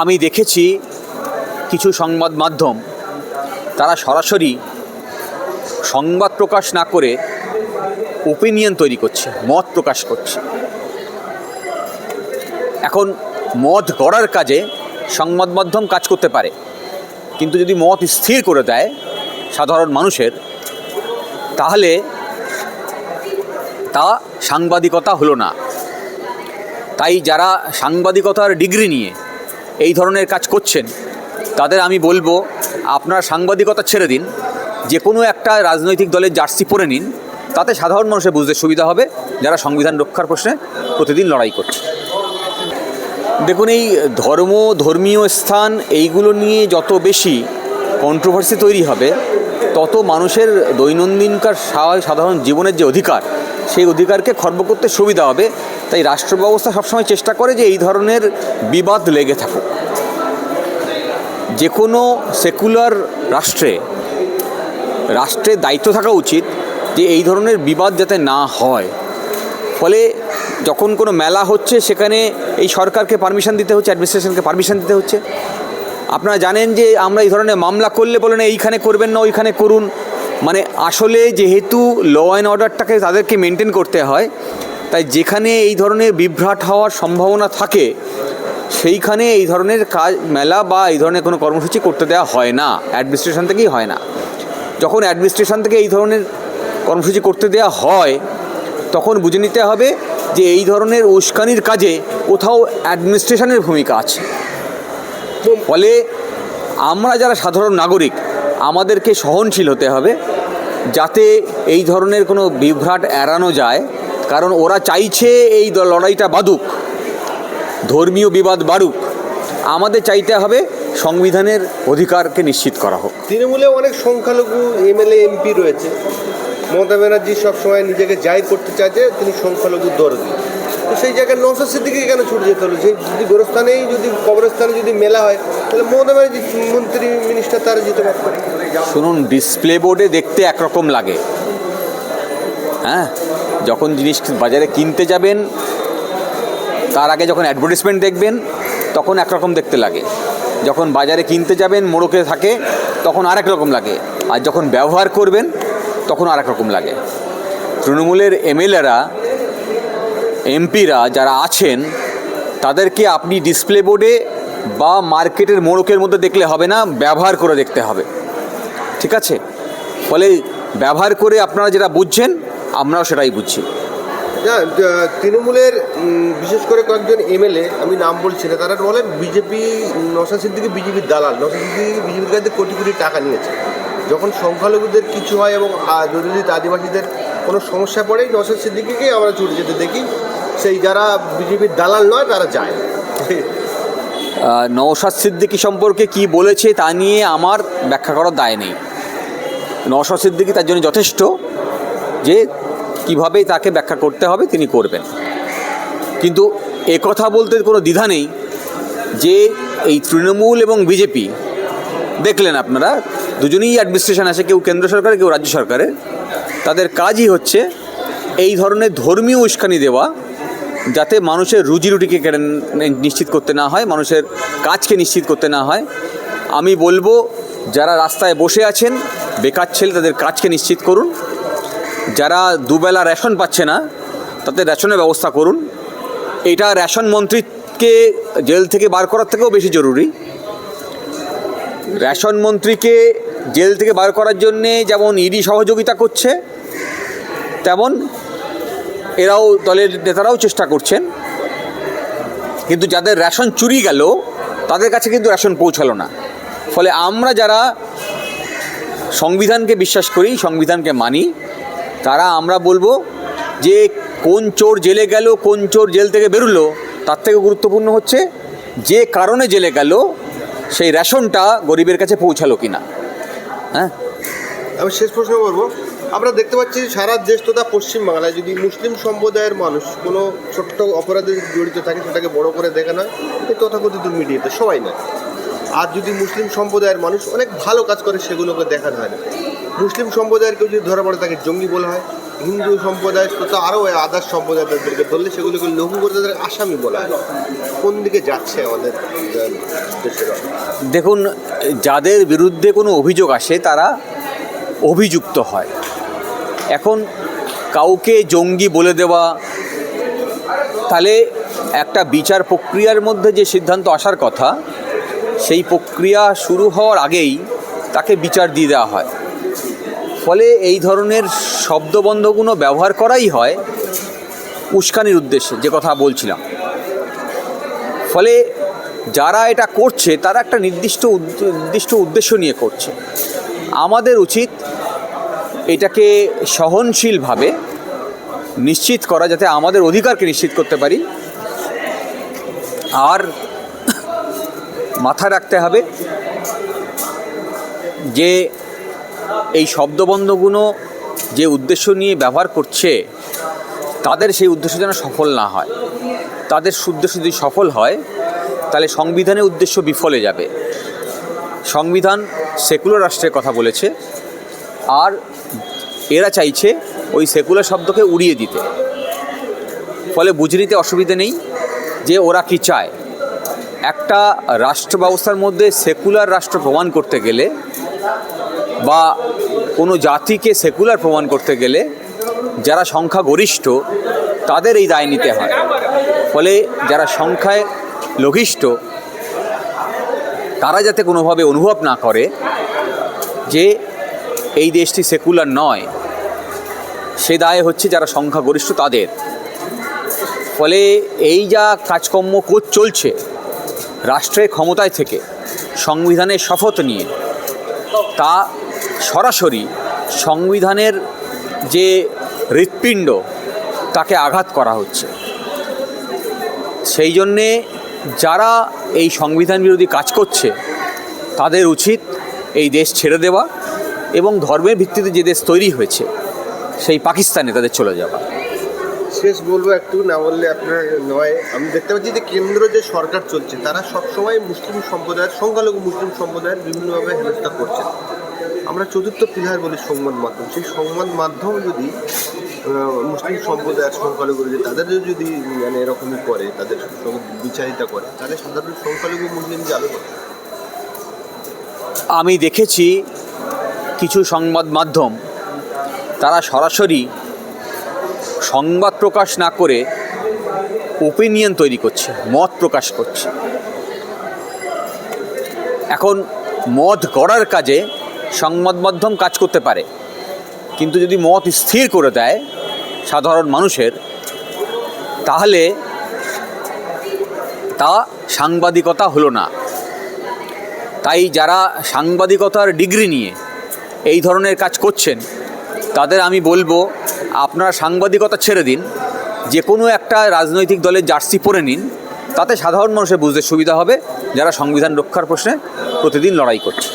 আমি দেখেছি কিছু সংবাদ মাধ্যম তারা সরাসরি সংবাদ প্রকাশ না করে ওপিনিয়ন তৈরি করছে, মত প্রকাশ করছে। এখন মত গড়ার কাজে সংবাদ মাধ্যম কাজ করতে পারে, কিন্তু যদি মত স্থির করে দেয় সাধারণ মানুষের, তাহলে তা সাংবাদিকতা হলো না। তাই যারা সাংবাদিকতার ডিগ্রি নিয়ে এই ধরনের কাজ করছেন তাদের আমি বলবো, আপনার সাংবাদিকতা ছেড়ে দিন, যে কোনো একটা রাজনৈতিক দলের জার্সি পরে নিন, তাতে সাধারণ মানুষের বুঝতে সুবিধা হবে যারা সংবিধান রক্ষার প্রশ্নে প্রতিদিন লড়াই করছে। দেখুন, এই ধর্মীয় স্থান এইগুলো নিয়ে যত বেশি কন্ট্রোভার্সি তৈরি হবে, তত মানুষের দৈনন্দিনকার সাধারণ জীবনের যে অধিকার, সেই অধিকারকে খর্ব করতে সুবিধা হবে। তাই রাষ্ট্র ব্যবস্থা সবসময় চেষ্টা করে যে এই ধরনের বিবাদ লেগে থাকুক। যে কোনো সেকুলার রাষ্ট্রের দায়িত্ব থাকা উচিত যে এই ধরনের বিবাদ যাতে না হয়। ফলে যখন কোনো মেলা হচ্ছে সেখানে এই সরকারকে পারমিশন দিতে হচ্ছে, অ্যাডমিনিস্ট্রেশনকে পারমিশন দিতে হচ্ছে। আপনারা জানেন যে আমরা এই ধরনের মামলা করলে বলেন এইখানে করবেন না, ওইখানে করুন। মানে আসলে যেহেতু ল অ্যান্ড অর্ডারটাকে তাদেরকে মেনটেন করতে হয়, তাই যেখানে এই ধরনের বিভ্রাট হওয়ার সম্ভাবনা থাকে সেইখানে এই ধরনের কাজ, মেলা বা এই ধরনের কোনো কর্মসূচি করতে দেওয়া হয় না, অ্যাডমিনিস্ট্রেশন থেকেই হয় না। যখন অ্যাডমিনিস্ট্রেশন থেকে এই ধরনের কর্মসূচি করতে দেওয়া হয়, তখন বুঝে নিতে হবে যে এই ধরনের উস্কানির কাজে কোথাও অ্যাডমিনিস্ট্রেশনের ভূমিকা আছে। ফলে আমরা যারা সাধারণ নাগরিক, আমাদেরকে সহনশীল হতে হবে যাতে এই ধরনের কোনো বিভ্রাট এড়ানো যায়। কারণ ওরা চাইছে এই লড়াইটা বাড়ুক, ধর্মীয় বিবাদ বাড়ুক। আমাদের চাইতে হবে সংবিধানের অধিকারকে নিশ্চিত করা হোক। তৃণমূলে অনেক সংখ্যালঘু এমএলএ এমপি রয়েছে। মমতা ব্যানার্জি সবসময় নিজেকে জাহির করতে চাইছে তিনি সংখ্যালঘু দরদি। তো সেই জায়গায় নওশাদ সিদ্দিকীকে কেন ছুটে যেতে হলো? সেই যদি গোরস্থানেই, যদি কবরস্থানে যদি মেলা হয়, তাহলে মমতা ব্যানার্জি মন্ত্রী মিনিস্টার তারা যেতে পারত। শুনুন, ডিসপ্লে বোর্ডে দেখতে একরকম লাগে, হ্যাঁ, যখন জিনিস বাজারে কিনতে যাবেন তার আগে যখন অ্যাডভার্টাইজমেন্ট দেখবেন তখন একরকম দেখতে লাগে। যখন বাজারে কিনতে যাবেন মোড়কে থাকে তখন আরেক রকম লাগে, আর যখন ব্যবহার করবেন তখন আরেক রকম লাগে। তৃণমূলের এমএলএরা, এমপিরা যারা আছেন, তাদেরকে আপনি ডিসপ্লে বোর্ডে বা মার্কেটের মোড়কের মধ্যে দেখলে হবে না, ব্যবহার করে দেখতে হবে, ঠিক আছে? ফলে ব্যবহার করে আপনারা যেটা বুঝছেন আমরাও সেটাই বুঝছি। তৃণমূলের বিশেষ করে কয়েকজন এমএলএ, আমি নাম বলছি না, তারা বলেন বিজেপি, নওশাদ সিদ্দিকী বিজেপির দালাল, নওশাদ সিদ্দিকী বিজেপির কাছে কোটি কোটি টাকা নিয়েছে। যখন সংখ্যালঘুদের কিছু হয় এবং দলিত আদিবাসীদের কোনো সমস্যা পড়ে, নওশাদ সিদ্দিকীকে আমরা ছুটে যেতে দেখি। সেই যারা বিজেপির দালাল নয় তারা যায়। নওশাদ সিদ্দিকী সম্পর্কে কি বলেছে তা নিয়ে আমার ব্যাখ্যা করার দায় নেই। নওশাদ সিদ্দিকী তার জন্য যথেষ্ট যে কীভাবে তাকে ব্যাখ্যা করতে হবে তিনি করবেন। কিন্তু কথা বলতে কোনো দ্বিধা নেই যে এই তৃণমূল এবং বিজেপি, দেখলেন আপনারা, দুজনেই অ্যাডমিনিস্ট্রেশন আছে, কেউ কেন্দ্র সরকারে কেউ রাজ্য সরকারে। তাদের কাজই হচ্ছে এই ধরনের ধর্মীয় উস্কানি দেওয়া, যাতে মানুষের রুজি রুটিকে নিশ্চিত করতে না হয়, মানুষের কাজকে নিশ্চিত করতে না হয়। আমি বলবো, যারা রাস্তায় বসে আছেন বেকার ছেলে, তাদের কাজকে নিশ্চিত করুন। যারা দুবেলা রেশন পাচ্ছে না তাদের রেশনের ব্যবস্থা করুন। এটা রেশন মন্ত্রীকে জেল থেকে বার করার থেকেও বেশি জরুরি। রেশন মন্ত্রীকে জেল থেকে বার করার জন্যে যেমন ইডি সহযোগিতা করছে, তেমন এরাও, দলের নেতারাও চেষ্টা করছেন। কিন্তু যাদের রেশন চুরি গেল তাদের কাছে কিন্তু রেশন পৌঁছালো না। ফলে আমরা যারা সংবিধানকে বিশ্বাস করি, সংবিধানকে মানি, তারা আমরা বলবো যে কোন চোর জেলে গেল, কোন চোর জেল থেকে বেরোলো, তার থেকে গুরুত্বপূর্ণ হচ্ছে যে কারণে জেলে গেল সেই রেশনটা গরিবের কাছে পৌঁছালো কিনা। হ্যাঁ, আমি শেষ প্রশ্ন করবো। আমরা দেখতে পাচ্ছি সারা দেশ তথা পশ্চিমবাংলায় যদি মুসলিম সম্প্রদায়ের মানুষ কোনো ছোট্ট অপরাধে জড়িত থাকে, সেটাকে বড় করে দেখানো হয় এই তথাকথিত মিডিয়াতে, সবাই নয়। আর যদি মুসলিম সম্প্রদায়ের মানুষ অনেক ভালো কাজ করে সেগুলোকে দেখানো হয় না। মুসলিম সম্প্রদায়ের কেউ যদি ধরা পড়ে তাকে জঙ্গি বলা হয়, হিন্দু সম্প্রদায় তো আরও আদার্স সম্প্রদায়দেরকে ধরলে সেগুলোকে লঘু করে তাদের আসামি বলা হয়। কোন দিকে যাচ্ছে আমাদের দেশের? দেখুন, যাদের বিরুদ্ধে কোনো অভিযোগ আসে তারা অভিযুক্ত হয়। এখন কাউকে জঙ্গি বলে দেওয়া, তাহলে একটা বিচার প্রক্রিয়ার মধ্যে যে সিদ্ধান্ত আসার কথা, সেই প্রক্রিয়া শুরু হওয়ার আগেই তাকে বিচার দিয়ে দেওয়া হয়। ফলে এই ধরনের শব্দবন্ধগুলো ব্যবহার করাই হয় উস্কানির উদ্দেশ্যে, যে কথা বলছিলাম। ফলে যারা এটা করছে তারা একটা নির্দিষ্ট উদ্দেশ্য নিয়ে করছে। আমাদের উচিত এটাকে সহনশীলভাবে নিশ্চিত করা, যাতে আমাদের অধিকারকে নিশ্চিত করতে পারি। আর মাথায় রাখতে হবে যে এই শব্দবন্ধগুলো যে উদ্দেশ্য নিয়ে ব্যবহার করছে, তাদের সেই উদ্দেশ্য যেন সফল না হয়। তাদের উদ্দেশ্য যদি সফল হয় তাহলে সংবিধানের উদ্দেশ্য বিফলে যাবে। সংবিধান সেকুলার রাষ্ট্রের কথা বলেছে, আর এরা চাইছে ওই সেকুলার শব্দকে উড়িয়ে দিতে। ফলে বুঝে নিতে অসুবিধে নেই যে ওরা কি চায়। একটা রাষ্ট্র ব্যবস্থার মধ্যে সেকুলার রাষ্ট্র প্রমাণ করতে গেলে বা কোনো জাতিকে সেকুলার প্রমাণ করতে গেলে যারা সংখ্যাগরিষ্ঠ তাদের এই দায় নিতে হয়। ফলে যারা সংখ্যায় লঘিষ্ঠ তারা যাতে কোনোভাবে অনুভব না করে যে এই দেশটি সেকুলার নয়, সে দায় হচ্ছে যারা সংখ্যাগরিষ্ঠ তাদের। ফলে এই যা কাজকর্ম চলছে রাষ্ট্রের ক্ষমতায় থেকে সংবিধানের শপথ নিয়ে, তা সরাসরি সংবিধানের যে হৃৎপিণ্ড তাকে আঘাত করা হচ্ছে। সেই জন্যে যারা এই সংবিধান বিরোধী কাজ করছে তাদের উচিত এই দেশ ছেড়ে দেওয়া এবং ধর্মের ভিত্তিতে যে দেশ তৈরি হয়েছে সেই পাকিস্তানে তাদের চলে যাওয়া। শেষ বলবো, একটু না বললে আপনার নয়। আমি দেখতে পাচ্ছি যে কেন্দ্র যে সরকার চলছে তারা সবসময় মুসলিম সম্প্রদায়ের, সংখ্যালঘু মুসলিম সম্প্রদায়ের বিভিন্নভাবে হেনস্থা করছে। আমরা চতুর্থ পিলার বলি সংবাদ মাধ্যম। সেই সংবাদ মাধ্যম যদি মুসলিম সম্প্রদায়ের সংখ্যালঘু যে তাদের যদি মানে এরকমই করে, তাদের সঙ্গে বিচারিতা করে, তাহলে সাধারণ সংখ্যালঘু মুসলিম যাবে। আমি দেখেছি কিছু সংবাদ মাধ্যম তারা সরাসরি সংবাদ প্রকাশ না করে ওপিনিয়ন তৈরি করছে, মত প্রকাশ করছে। এখন মত গড়ার কাজে সংবাদ মাধ্যম কাজ করতে পারে, কিন্তু যদি মত স্থির করে দেয় সাধারণ মানুষের, তাহলে তা সাংবাদিকতা হলো না। তাই যারা সাংবাদিকতার ডিগ্রি নিয়ে এই ধরনের কাজ করছেন তাদের আমি বলবো, আপনারা সাংবাদিকতা ছেড়ে দিন, যে কোনো একটা রাজনৈতিক দলের জার্সি পরে নিন, তাতে সাধারণ মানুষের বুঝতে সুবিধা হবে যারা সংবিধান রক্ষার প্রশ্নে প্রতিদিন লড়াই করছে।